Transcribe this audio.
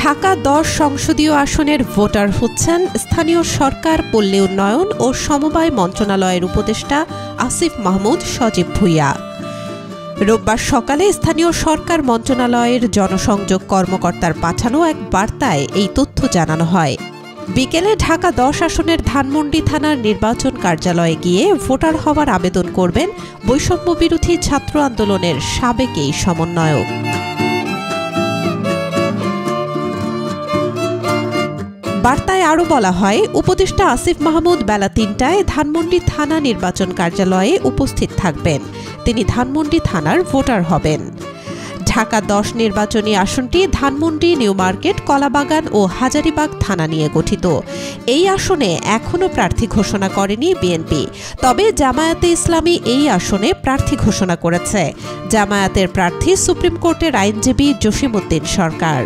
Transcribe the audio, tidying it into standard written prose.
ঢাকা ১০ সংসদীয় আসনের ভোটার হচ্ছেন স্থানীয় সরকার, পল্লী উন্নয়ন ও সমবায় মন্ত্রণালয়ের উপদেষ্টা আসিফ মাহমুদ সজীব ভূঁইয়া। রোববার সকালে স্থানীয় সরকার মন্ত্রণালয়ের জনসংযোগ কর্মকর্তার পাঠানো এক বার্তায় এই তথ্য জানানো হয়। বিকেলে ঢাকা ১০ আসনের ধানমন্ডি থানার নির্বাচন কার্যালয়ে গিয়ে ভোটার হওয়ার আবেদন করবেন বৈষম্য বিরোধী ছাত্র আন্দোলনের সাবেক এই সমন্বয়ক। বার্তায় আরও বলা হয়, উপদেষ্টা আসিফ মাহমুদ বেলা ৩টায় ধানমন্ডি থানা নির্বাচন কার্যালয়ে উপস্থিত থাকবেন। তিনি ধানমন্ডি থানার ভোটার হবেন। ঢাকা ১০ নির্বাচনী আসনটি ধানমন্ডি, নিউ মার্কেট, কলাবাগান ও হাজারীবাগ থানা নিয়ে গঠিত। এই আসনে এখনও প্রার্থী ঘোষণা করেনি বিএনপি। তবে জামায়াতে ইসলামী এই আসনে প্রার্থী ঘোষণা করেছে। জামায়াতের প্রার্থী সুপ্রিম কোর্টের আইনজীবী জসিমউদ্দিন সরকার।